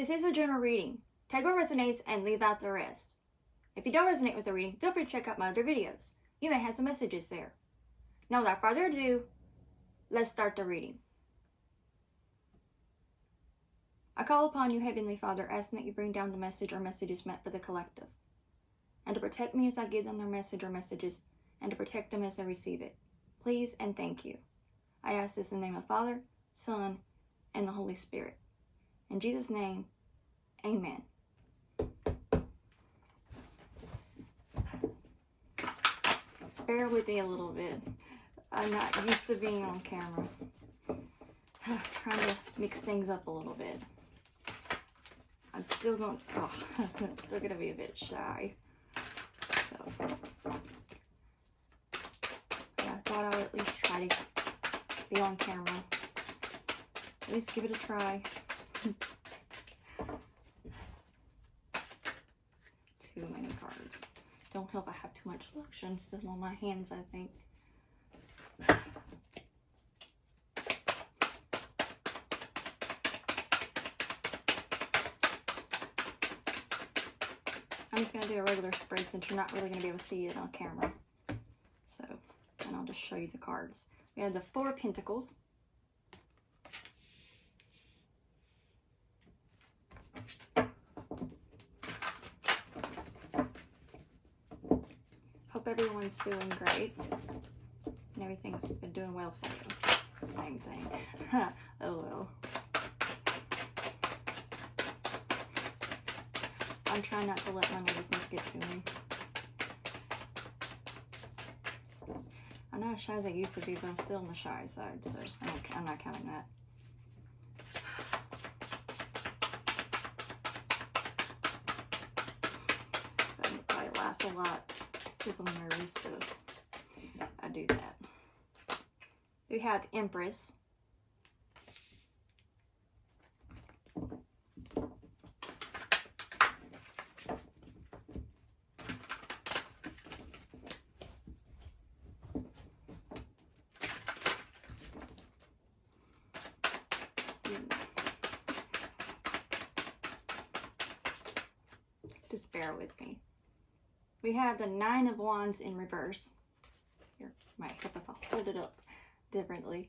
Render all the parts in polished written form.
This is a general reading. Take what resonates and leave out the rest. If you don't resonate with the reading, feel free to check out my other videos. You may have some messages there. Now, without further ado, let's start the reading. I call upon you, Heavenly Father, asking that you bring down the message or messages meant for the collective, and to protect me as I give them their message or messages, and to protect them as I receive it. Please and thank you. I ask this in the name of the Father, Son, and the Holy Spirit. In Jesus' name, amen. Just bear with me a little bit. I'm not used to being on camera. Trying to mix things up a little bit. I'm still going, still gonna be a bit shy. So, I thought I would at least try to be on camera. At least give it a try. Too many cards. Don't help I have too much lotion still on my hands, I think. I'm just going to do a regular spread since you're not really going to be able to see it on camera. So, and I'll just show you the cards. We have the Four of Pentacles. Hope everyone's doing great. And everything's been doing well for you. Same thing. Oh well. I'm trying not to let my nervousness get to me. I'm not as shy as I used to be, but I'm still on the shy side, so I'm not counting that. I laugh a lot because I'm nervous, so I do that. We have the Empress. Just bear with me. We have the Nine of Wands in reverse. Here, might help if I hold it up differently.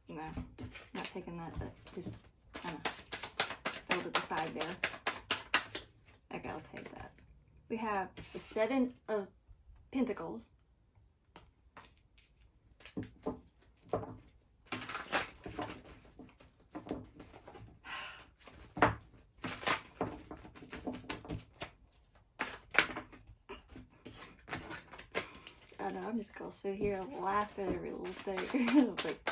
No, not taking that, just kind of fold it aside there. Okay, I'll take that. We have the Seven of Pentacles. I know, I'm just gonna sit here and laugh at every little thing. Like,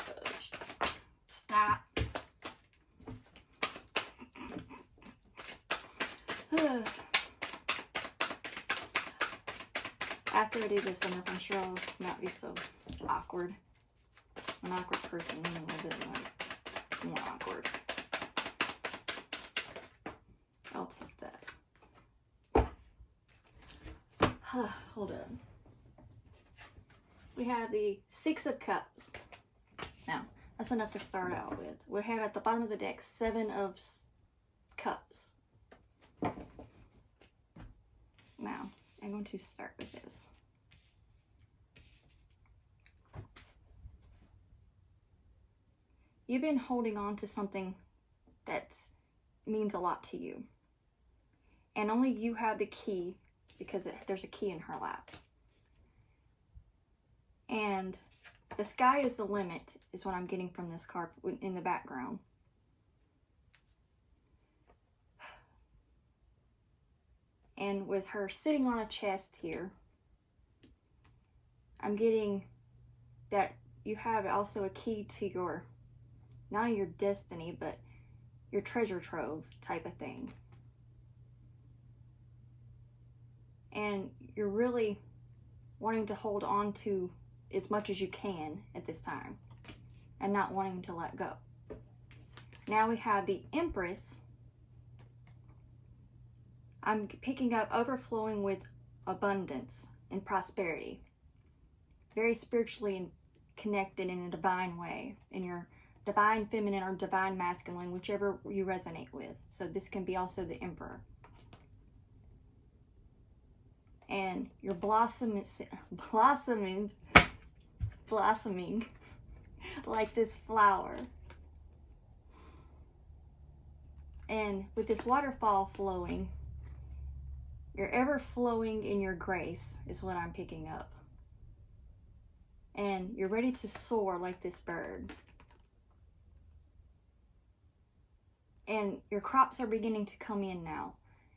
stop. After I do this enough, I'm sure I'll not be so awkward. An awkward person, you know, a bit like more awkward. I'll take that. Hold on. We have the Six of Cups. Now, that's enough to start out with. We have at the bottom of the deck Seven of Cups. Now, I'm going to start with this. You've been holding on to something that means a lot to you. And only you have the key because there's a key in her lap. And the sky is the limit is what I'm getting from this card in the background. And with her sitting on a chest here, I'm getting that you have also a key to your, not only your destiny, but your treasure trove type of thing. And you're really wanting to hold on to as much as you can at this time and not wanting to let go. Now we have the Empress. I'm picking up overflowing with abundance and prosperity. Very spiritually connected in a divine way, in your divine feminine or divine masculine, whichever you resonate with. So this can be also the Emperor. And you're blossoming like this flower. And with this waterfall flowing, you're ever flowing in your grace is what I'm picking up. And you're ready to soar like this bird. And your crops are beginning to come in now,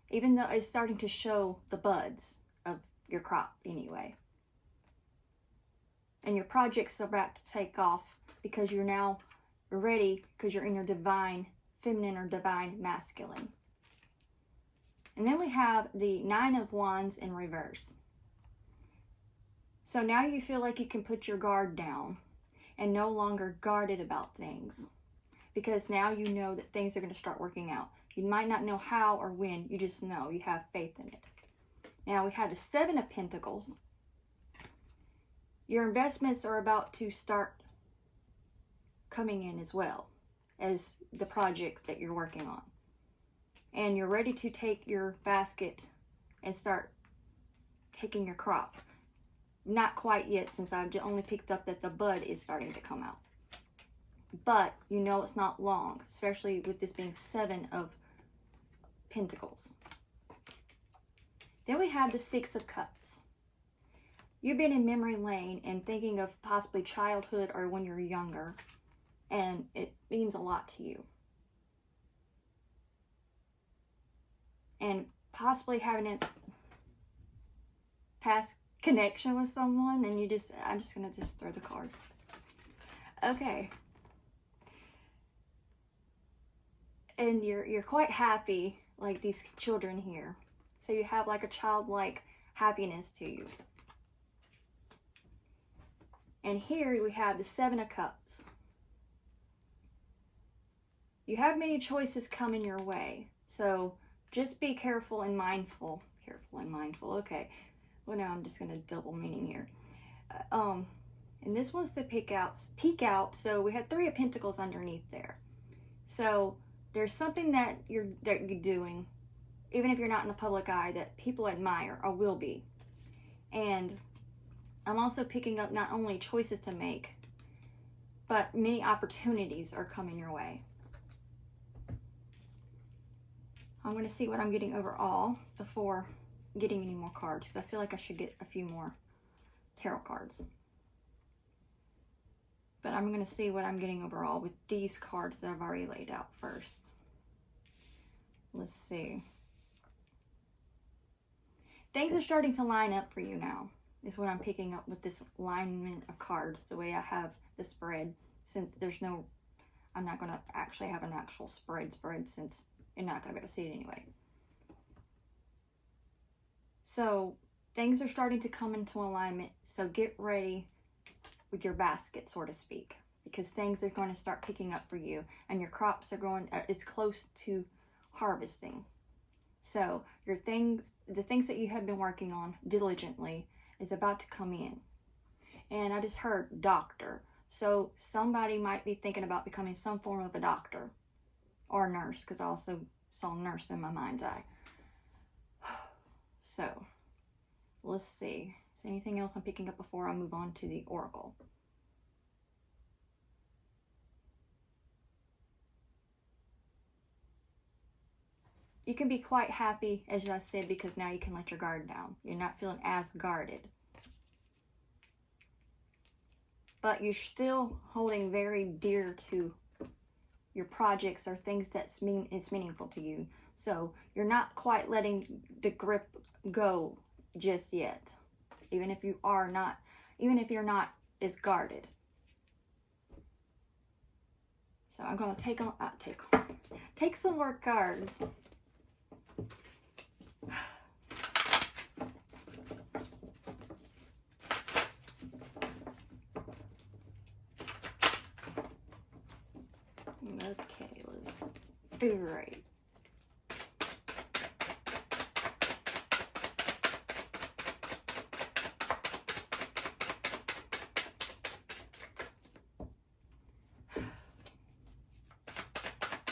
even though it's starting to show the buds of your crop anyway. And your projects are about to take off because you're now ready, because you're in your divine feminine or divine masculine. And then we have the Nine of Wands in reverse. So now you feel like you can put your guard down and no longer guarded about things, because now you know that things are going to start working out. You might not know how or when, you just know, you have faith in it. Now we have the Seven of Pentacles. Your investments are about to start coming in as well as the project that you're working on. And you're ready to take your basket and start taking your crop. Not quite yet, since I've only picked up that the bud is starting to come out. But you know it's not long, especially with this being Seven of Pentacles. Then we have the Six of Cups. You've been in memory lane and thinking of possibly childhood or when you're younger, and it means a lot to you. And possibly having a past connection with someone, and I'm just gonna throw the card. Okay. And you're quite happy, like these children here. So you have like a childlike happiness to you. And here we have the Seven of Cups. You have many choices coming your way, so just be careful and mindful. Careful and mindful, okay. Well, now I'm just going to double meaning here. And this one's to peek out. So we have Three of Pentacles underneath there. So there's something that you're doing, even if you're not in the public eye, that people admire or will be. And I'm also picking up not only choices to make, but many opportunities are coming your way. I'm going to see what I'm getting overall before getting any more cards, because I feel like I should get a few more tarot cards. But I'm going to see what I'm getting overall with these cards that I've already laid out first. Let's see. Things are starting to line up for you now, is what I'm picking up with this alignment of cards, the way I have the spread, since there's no, I'm not going to actually have an actual spread since you're not going to be able to see it anyway. So things are starting to come into alignment, so get ready with your basket, so to speak, because things are going to start picking up for you, and your crops are going, it's close to harvesting. So the things that you have been working on diligently is about to come in. And I just heard doctor. So somebody might be thinking about becoming some form of a doctor or a nurse, because I also saw nurse in my mind's eye. So let's see. Is there anything else I'm picking up before I move on to the oracle? You can be quite happy, as I said, because now you can let your guard down. You're not feeling as guarded. But you're still holding very dear to your projects or things that's meaningful to you. So you're not quite letting the grip go just yet. Even if you're not as guarded. So I'm going to take some more cards. Okay, let's do right.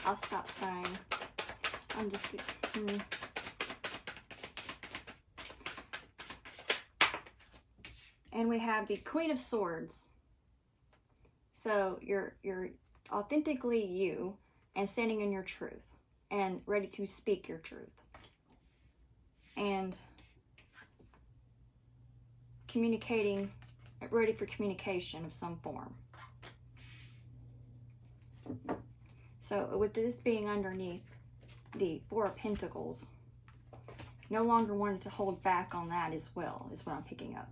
I'll stop saying. I'm just... And we have the Queen of Swords. So you're authentically you and standing in your truth and ready to speak your truth. And communicating, ready for communication of some form. So with this being underneath the Four of Pentacles, no longer wanting to hold back on that as well, is what I'm picking up.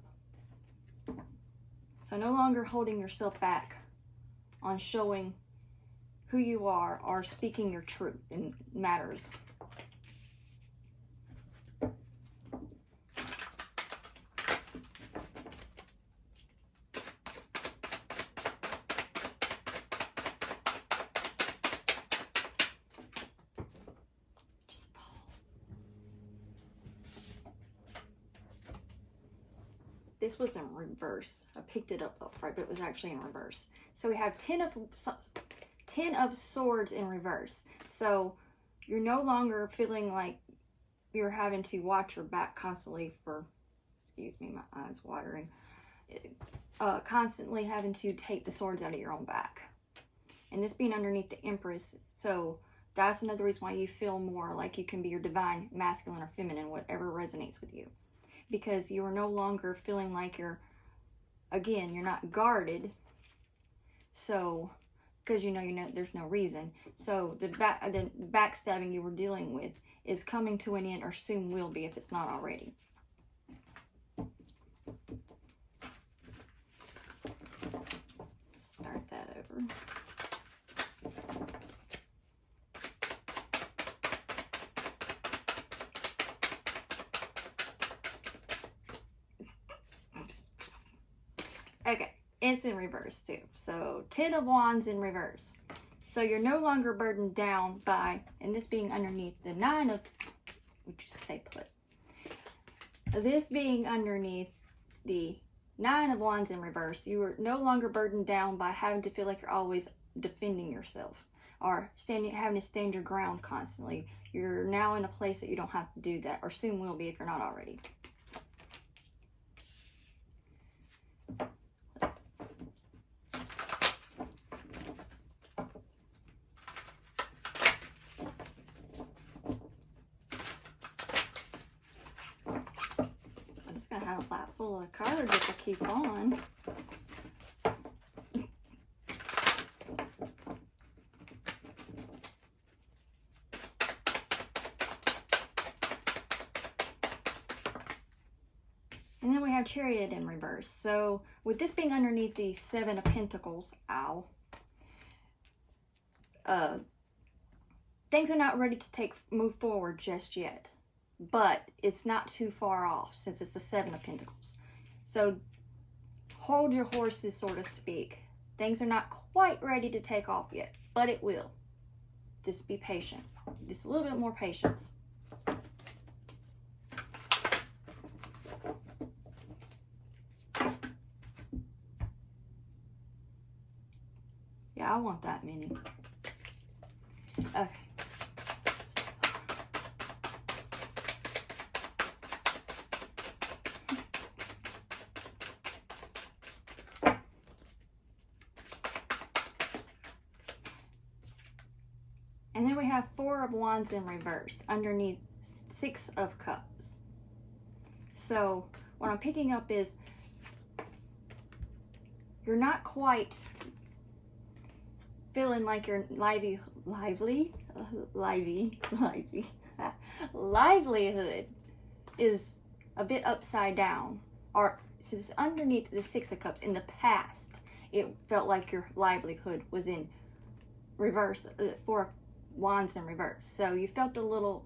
So no longer holding yourself back on showing who you are or speaking your truth in matters. This was in reverse. I picked it up upright, but it was actually in reverse. So we have 10 of Swords in reverse. So you're no longer feeling like you're having to watch your back constantly for, excuse me, my eyes watering, constantly having to take the swords out of your own back. And this being underneath the Empress, so that's another reason why you feel more like you can be your divine, masculine or feminine, whatever resonates with you. Because you are no longer feeling like you're, again, you're not guarded. So, because you know there's no reason. So the backstabbing you were dealing with is coming to an end, or soon will be if it's not already. Start that over. Okay, it's in reverse too. So 10 of Wands in reverse. So you're no longer burdened down by, and this being underneath the 9 of, would you stay put? This being underneath the 9 of Wands in reverse, you are no longer burdened down by having to feel like you're always defending yourself or having to stand your ground constantly. You're now in a place that you don't have to do that, or soon will be if you're not already. I have a flat full of cards if I keep on. And then we have Chariot in reverse. So with this being underneath the 7 of Pentacles, things are not ready to move forward just yet. But it's not too far off since it's the 7 of Pentacles. So hold your horses, so to speak. Things are not quite ready to take off yet, but it will. Just be patient. Just a little bit more patience. Yeah, I want that many. Okay. And then we have 4 of Wands in reverse underneath 6 of Cups. So what I'm picking up is you're not quite feeling like your livelihood is a bit upside down. Or since underneath the 6 of Cups, in the past, it felt like your livelihood was in reverse, 4 of Wands in reverse. So you felt a little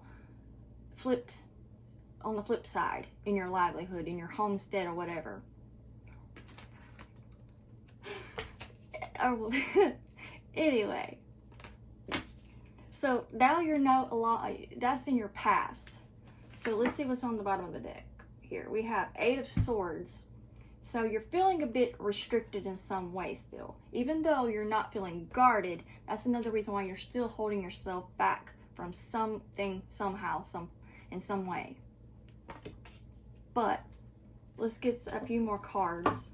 flipped on the flip side in your livelihood, in your homestead or whatever. Anyway, so now that's in your past. So let's see what's on the bottom of the deck. Here we have 8 of Swords. So you're feeling a bit restricted in some way still. Even though you're not feeling guarded, that's another reason why you're still holding yourself back from something, somehow, in some way. But let's get a few more cards.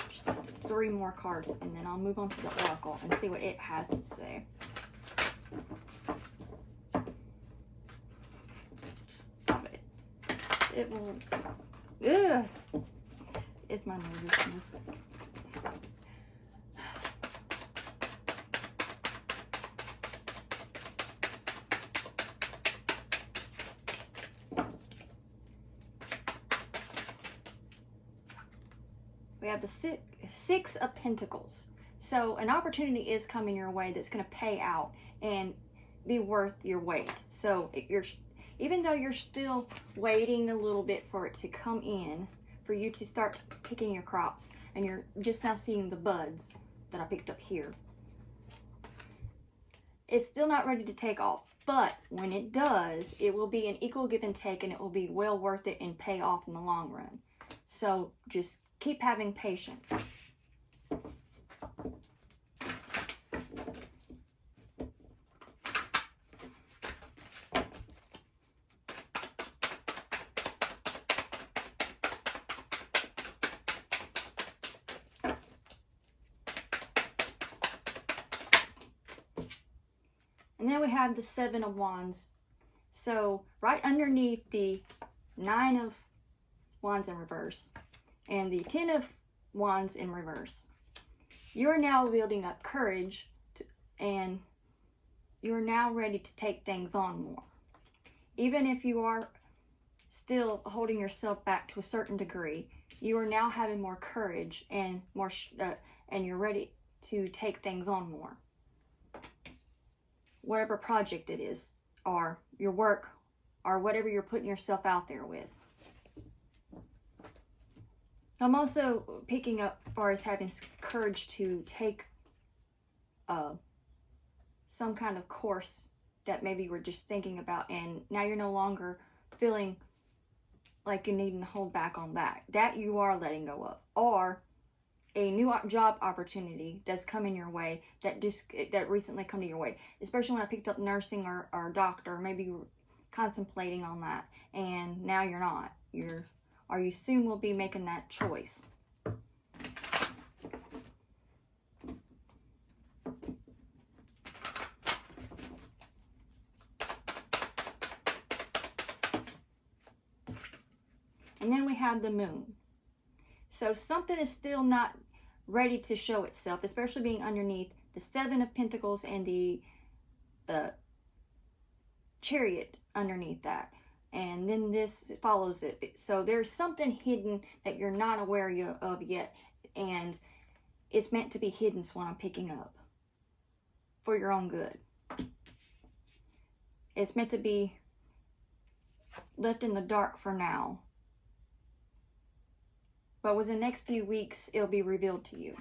Just 3 more cards, and then I'll move on to the oracle and see what it has to say. Stop it. It will... Ugh. It's my nervousness. We have the Six of Pentacles. So an opportunity is coming your way that's going to pay out and be worth your wait. So even though you're still waiting a little bit for it to come in, for you to start picking your crops, and you're just now seeing the buds that I picked up here, it's still not ready to take off. But when it does, it will be an equal give and take, and it will be well worth it and pay off in the long run. So just keep having patience. And then we have the Seven of Wands. So right underneath the Nine of Wands in reverse and the Ten of Wands in reverse, you're now building up courage and you're now ready to take things on more. Even if you are still holding yourself back to a certain degree, you are now having more courage and more and you're ready to take things on more. Whatever project it is, or your work, or whatever you're putting yourself out there with. I'm also picking up as far as having courage to take some kind of course that maybe you were just thinking about, and now you're no longer feeling like you need to hold back on that you are letting go of, or a new job opportunity that's coming your way that recently come to your way. Especially when I picked up nursing or doctor, maybe you were contemplating on that and now you're not. You soon will be making that choice. And then we have the Moon. So something is still not ready to show itself, especially being underneath the Seven of Pentacles and the Chariot underneath that. And then this follows it. So there's something hidden that you're not aware of yet. And it's meant to be hidden, is what I'm picking up. For your own good. It's meant to be left in the dark for now. But within the next few weeks, it'll be revealed to you.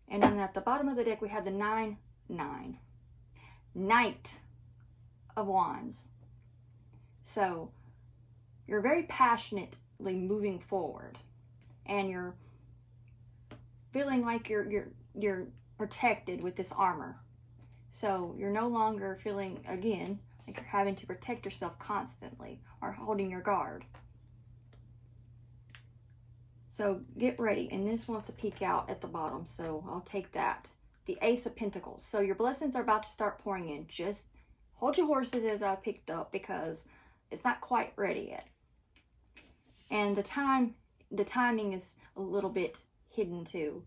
And then at the bottom of the deck, we have the 9, 9. Knight of Wands. So, you're very passionately moving forward. And you're feeling like you're protected with this armor. So, you're no longer feeling, again, like you're having to protect yourself constantly or holding your guard. So get ready, and this wants to peek out at the bottom, so I'll take that. The Ace of Pentacles. So your blessings are about to start pouring in. Just hold your horses, as I picked up, because it's not quite ready yet. And the timing is a little bit hidden too,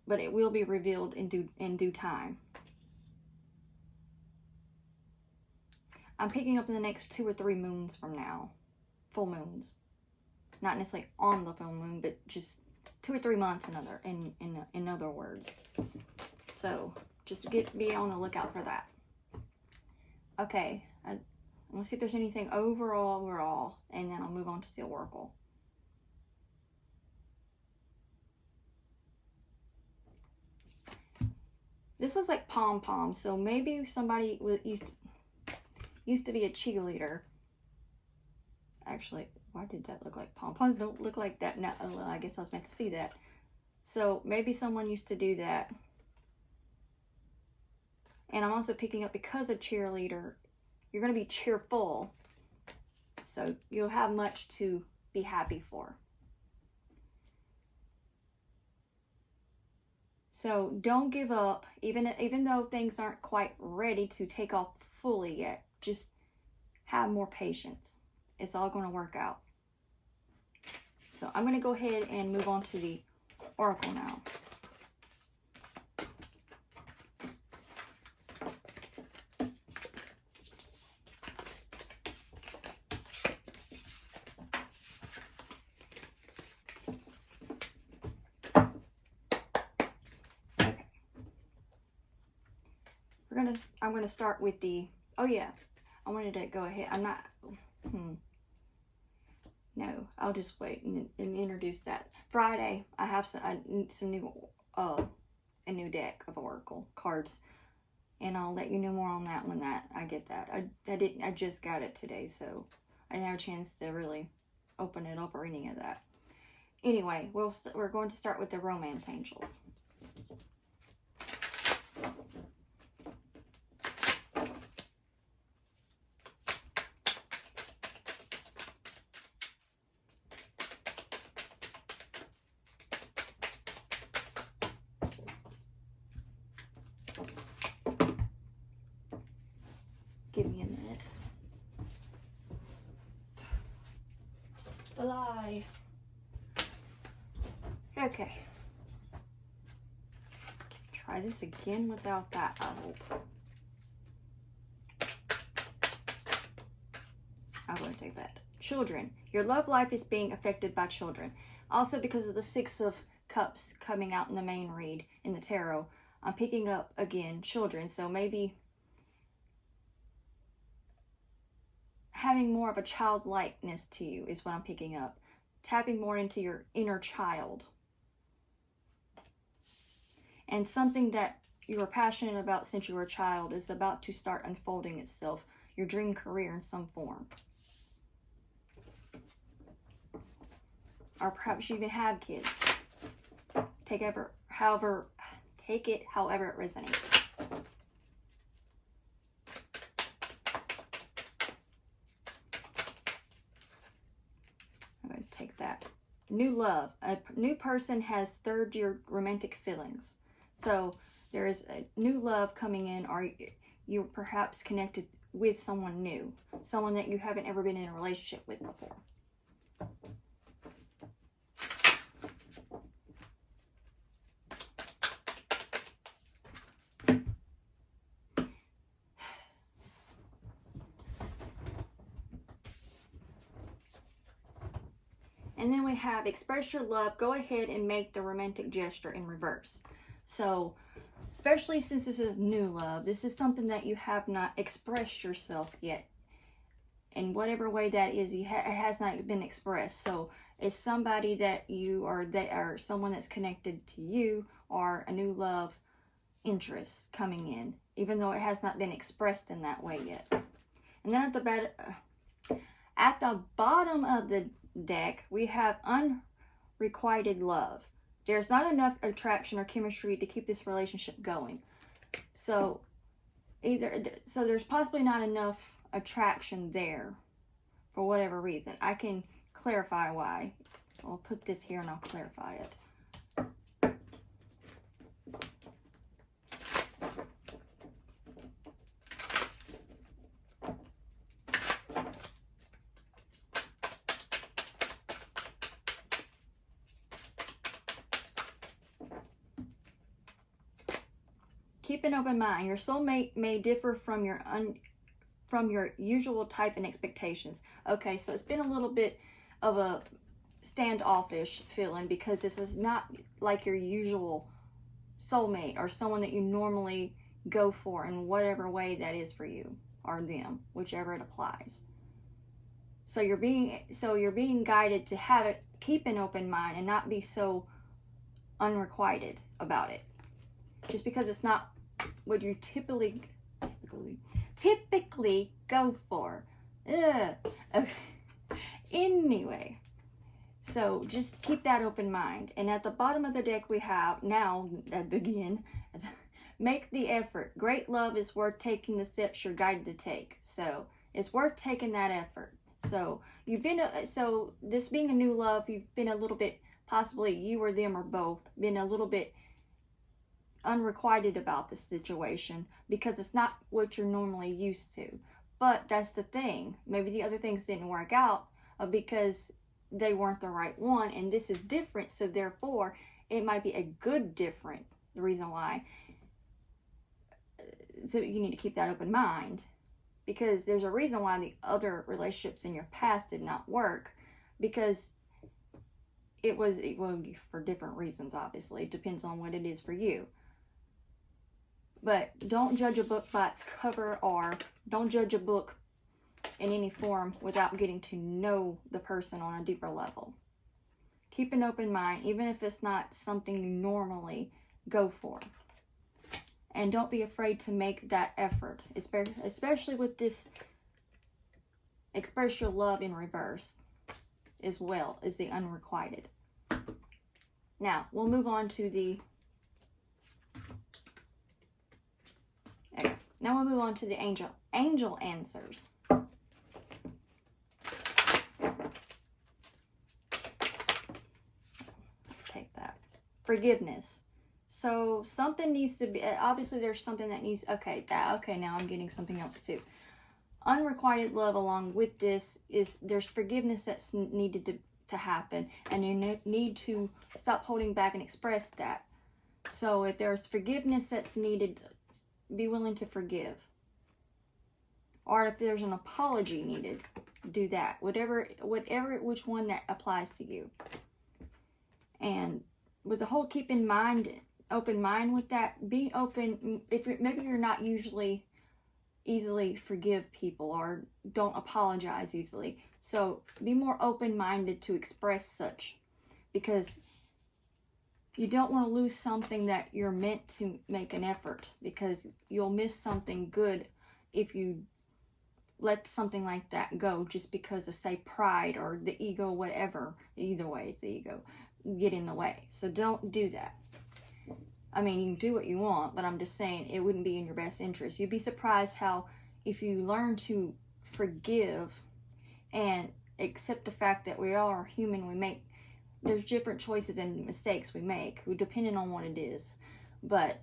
but it will be revealed in due time. I'm picking up in the next 2 or 3 moons from now, full moons. Not necessarily on the full moon, but just 2 or 3 months in other words. So just be on the lookout for that. Okay, let's see if there's anything overall, and then I'll move on to the oracle. This looks like pom-pom, so maybe somebody used to be a cheerleader. Actually, why did that look like pom-poms? Don't look like that. No, oh, well, I guess I was meant to see that. So maybe someone used to do that. And I'm also picking up, because a cheerleader, you're going to be cheerful. So you'll have much to be happy for. So don't give up, even though things aren't quite ready to take off fully yet. Just have more patience. It's all going to work out. So I'm going to go ahead and move on to the oracle now. I'm gonna start with the, oh yeah, I wanted to go ahead, I'm not, no, I'll just wait and introduce that. Friday, I have some new, a new deck of oracle cards, and I'll let you know more on that when I get that. I just got it today, so I didn't have a chance to really open it up or any of that. Anyway, we're going to start with the romance angels. Give me a minute. Lie. Okay. Try this again without that, I hope. I'm going to take that. Children. Your love life is being affected by children. Also, because of the Six of Cups coming out in the main read in the tarot, I'm picking up, again, children. So maybe having more of a childlikeness to you is what I'm picking up. Tapping more into your inner child. And something that you were passionate about since you were a child is about to start unfolding itself. Your dream career in some form. Or perhaps you even have kids. Take it however it resonates. I'm going to take that. New love. A new person has stirred your romantic feelings. So there is a new love coming in, or you're perhaps connected with someone new. Someone that you haven't ever been in a relationship with before. And then we have express your love. Go ahead and make the romantic gesture in reverse. So, especially since this is new love, this is something that you have not expressed yourself yet. In whatever way that is, it has not been expressed. So, it's somebody that you are, they are someone that's connected to you, or a new love interest coming in, even though it has not been expressed in that way yet. And then at the bottom of the deck, we have unrequited love. There's not enough attraction or chemistry to keep this relationship going. So there's possibly not enough attraction there for whatever reason. I can clarify why. I'll put this here and I'll clarify it. Keep an open mind. Your soulmate may differ from your usual type and expectations. Okay, so it's been a little bit of a standoffish feeling because this is not like your usual soulmate or someone that you normally go for in whatever way that is for you or them, whichever it applies. So you're being guided to keep an open mind and not be so unrequited about it. Just because it's not what you typically go for. Ugh. Okay. Anyway, so just keep that open mind. And at the bottom of the deck we have, now, again, make the effort. Great love is worth taking the steps you're guided to take. So it's worth taking that effort. So so this being a new love, you've been a little bit, possibly you or them or both, been a little bit unrequited about the situation because it's not what you're normally used to. But that's the thing. Maybe the other things didn't work out because they weren't the right one, and this is different, so therefore it might be a good different. The reason why, so you need to keep that open mind, because there's a reason why the other relationships in your past did not work, because it was, well, for different reasons, obviously. It depends on what it is for you. But don't judge a book by its cover, or don't judge a book in any form without getting to know the person on a deeper level. Keep an open mind, even if it's not something you normally go for. And don't be afraid to make that effort, especially with this express your love in reverse as well as the unrequited. Now, we'll move on to the angel answers. Take that. Forgiveness. So something needs to be, obviously there's something that needs, okay, now I'm getting something else too. Unrequited love along with this is, there's forgiveness that's needed to happen, and you need to stop holding back and express that. So if there's forgiveness that's needed, be willing to forgive. Or if there's an apology needed, do that. Which one that applies to you. And with the whole keep in mind, open mind with that, be open. Maybe you're not usually easily forgive people or don't apologize easily. So be more open-minded to express such, because you don't want to lose something that you're meant to make an effort, because you'll miss something good if you let something like that go just because of, say, pride or the ego, whatever. Either way, it's the ego get in the way. So don't do that. I mean, you can do what you want, but I'm just saying it wouldn't be in your best interest. You'd be surprised how, if you learn to forgive and accept the fact that we all are human, there's different choices and mistakes we make, depending on what it is. But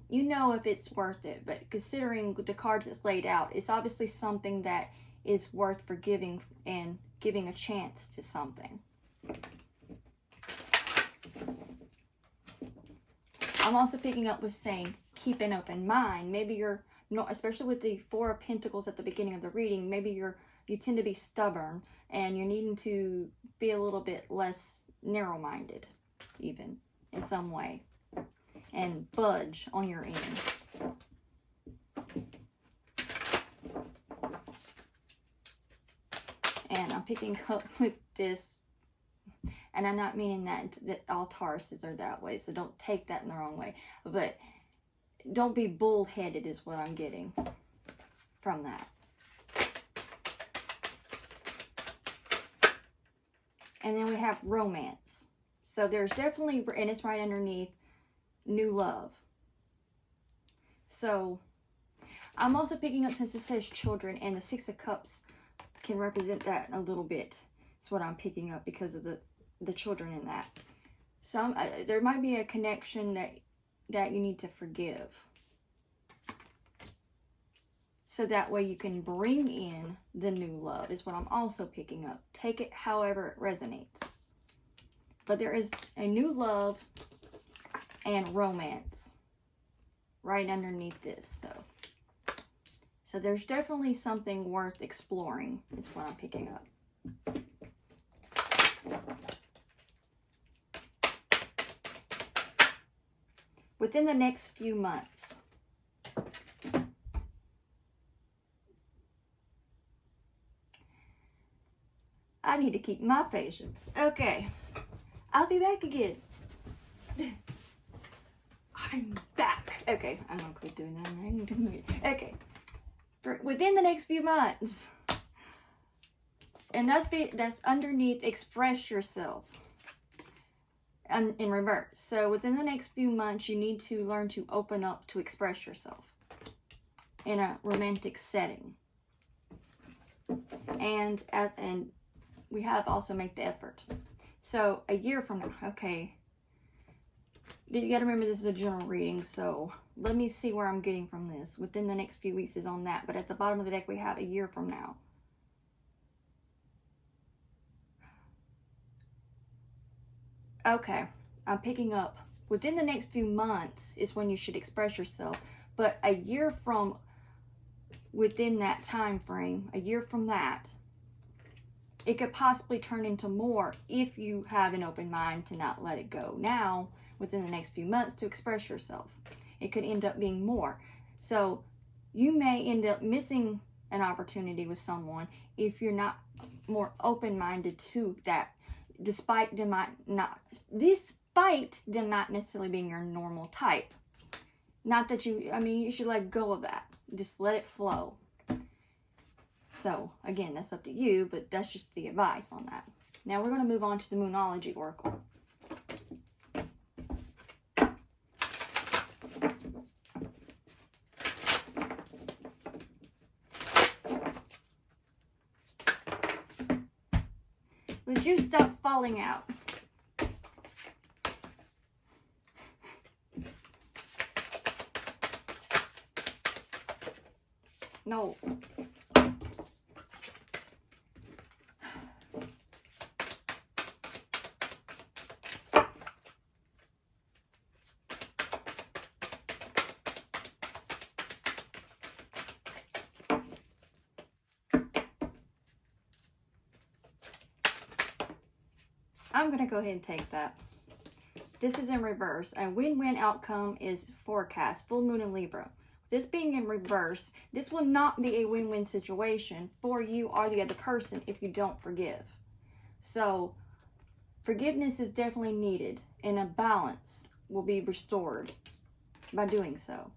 you know if it's worth it. But considering the cards that's laid out, it's obviously something that is worth forgiving and giving a chance to something. I'm also picking up with saying, keep an open mind. Maybe you're not, especially with the Four of Pentacles at the beginning of the reading, maybe you tend to be stubborn and you're needing to be a little bit less narrow-minded, even in some way, and budge on your end. And I'm picking up with this, and I'm not meaning that all Tauruses are that way, so don't take that in the wrong way. But don't be bullheaded is what I'm getting from that. And then we have romance. So there's definitely, and it's right underneath new love. So I'm also picking up, since it says children, and the Six of Cups can represent that a little bit. It's what I'm picking up because of the children in that. So there might be a connection that you need to forgive. So that way you can bring in the new love is what I'm also picking up. Take it however it resonates. But there is a new love and romance right underneath this. So there's definitely something worth exploring is what I'm picking up. Within the next few months. I need to keep my patience. Okay. I'll be back again. I'm back. Okay. I'm going to quit doing that. Okay. Within the next few months. And that's underneath express yourself in reverse. So within the next few months, you need to learn to open up to express yourself in a romantic setting. And we have also make the effort. So a year from now, okay. You got to remember this is a general reading, so let me see where I'm getting from this. Within the next few weeks is on that, but at the bottom of the deck we have a year from now. Okay, I'm picking up within the next few months is when you should express yourself, but a year from within that time frame, a year from that, it could possibly turn into more if you have an open mind to not let it go now within the next few months to express yourself. It could end up being more. So you may end up missing an opportunity with someone if you're not more open-minded to that, despite them not necessarily being your normal type. Not that you should let go of that. Just let it flow. So, again, that's up to you, but that's just the advice on that. Now we're going to move on to the Moonology Oracle. Would you stop falling out? No. I'm going to go ahead and take that. This is in reverse. A win-win outcome is forecast. Full moon in Libra. This being in reverse, this will not be a win-win situation for you or the other person if you don't forgive. So, forgiveness is definitely needed, and a balance will be restored by doing so.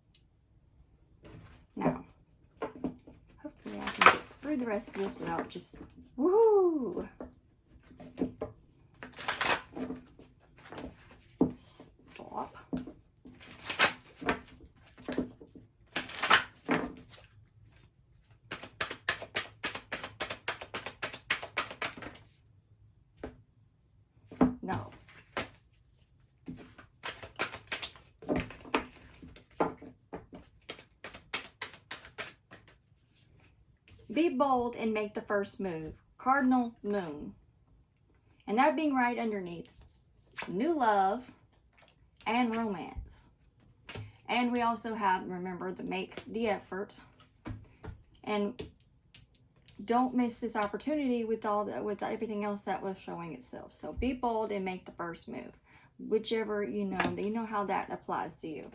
Now, hopefully I can get through the rest of this without just, woo! Stop. No. Be bold and make the first move. Cardinal Moon. And that being right underneath new love and romance. And we also have, remember, to make the effort. And don't miss this opportunity with everything else that was showing itself. So be bold and make the first move. Whichever you know how that applies to you.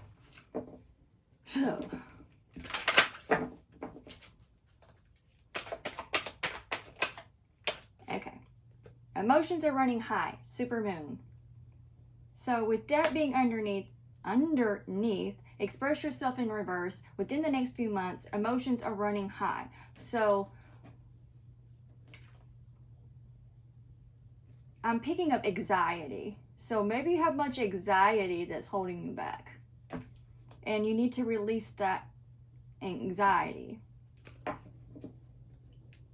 So okay. Emotions are running high. Supermoon. So with that being underneath, express yourself in reverse. Within the next few months, emotions are running high. So I'm picking up anxiety. So maybe you have much anxiety that's holding you back. And you need to release that anxiety.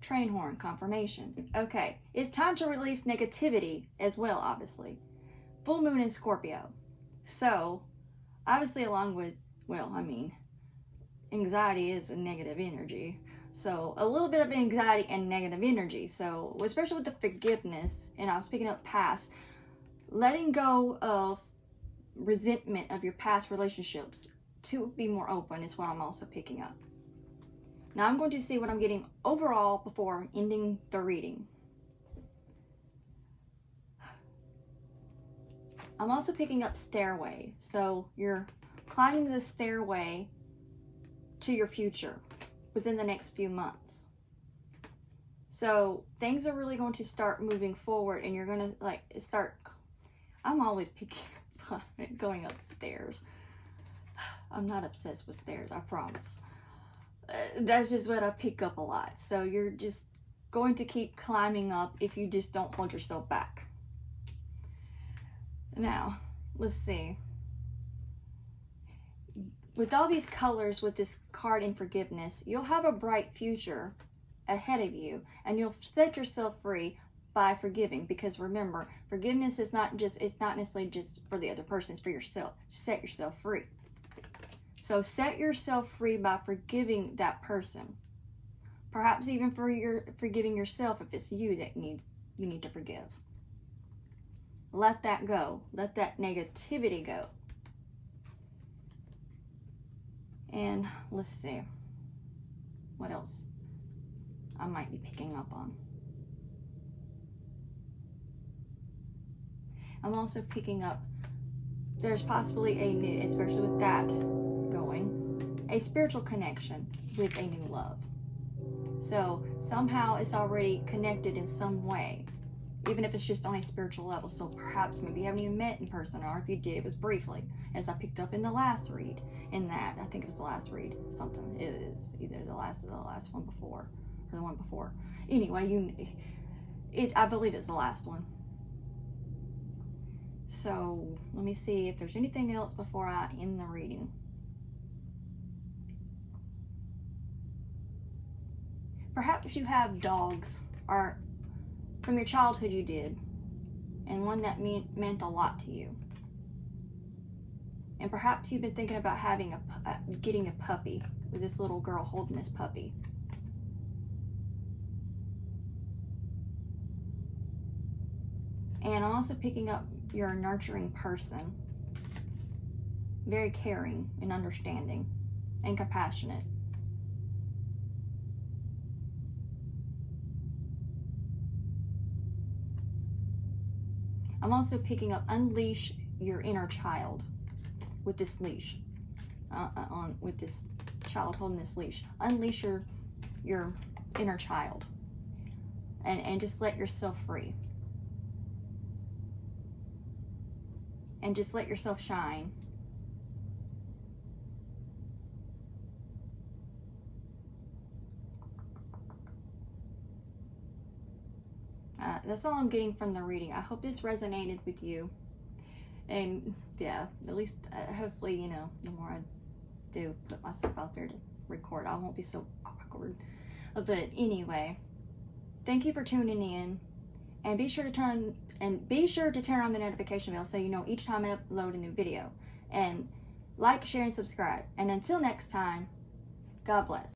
Train horn, confirmation. Okay, it's time to release negativity as well, obviously. Full moon in Scorpio. So, obviously along with, anxiety is a negative energy. So, a little bit of anxiety and negative energy. So, especially with the forgiveness, and I was picking up past, letting go of resentment of your past relationships to be more open is what I'm also picking up. Now I'm going to see what I'm getting overall before ending the reading. I'm also picking up stairway. So you're climbing the stairway to your future within the next few months. So things are really going to start moving forward, and you're going to start, I'm always picking going upstairs. I'm not obsessed with stairs, I promise. That's just what I pick up a lot. So you're just going to keep climbing up if you just don't hold yourself back. Now, let's see. With all these colors, with this card in forgiveness, you'll have a bright future ahead of you, and you'll set yourself free by forgiving. Because remember, forgiveness is not necessarily just for the other person, it's for yourself. Set yourself free. So set yourself free by forgiving that person. Perhaps even forgiving yourself if it's you that you need to forgive. Let that go. Let that negativity go. And let's see. What else I might be picking up on. I'm also picking up, there's possibly a new, especially with that going, a spiritual connection with a new love. So somehow it's already connected in some way, even if it's just on a spiritual level. So perhaps maybe you haven't even met in person, or if you did, it was briefly, as I picked up in the last read. In that, I think it was the last read, something. It is either the last or the last one before, or the one before. Anyway, I believe it's the last one. So let me see if there's anything else before I end the reading. Perhaps you have dogs, or from your childhood you did, and one that meant a lot to you. And perhaps you've been thinking about getting a puppy, with this little girl holding this puppy. And I'm also picking up you're a nurturing person, very caring and understanding and compassionate. I'm also picking up unleash your inner child with this leash, with this child holding this leash. Unleash your inner child, and just let yourself free, and just let yourself shine. That's all I'm getting from the reading. I hope this resonated with you. And yeah, at least hopefully, the more I do put myself out there to record, I won't be so awkward. But anyway, thank you for tuning in, and be sure to turn on the notification bell so you know each time I upload a new video. And like, share, and subscribe. And until next time, God bless.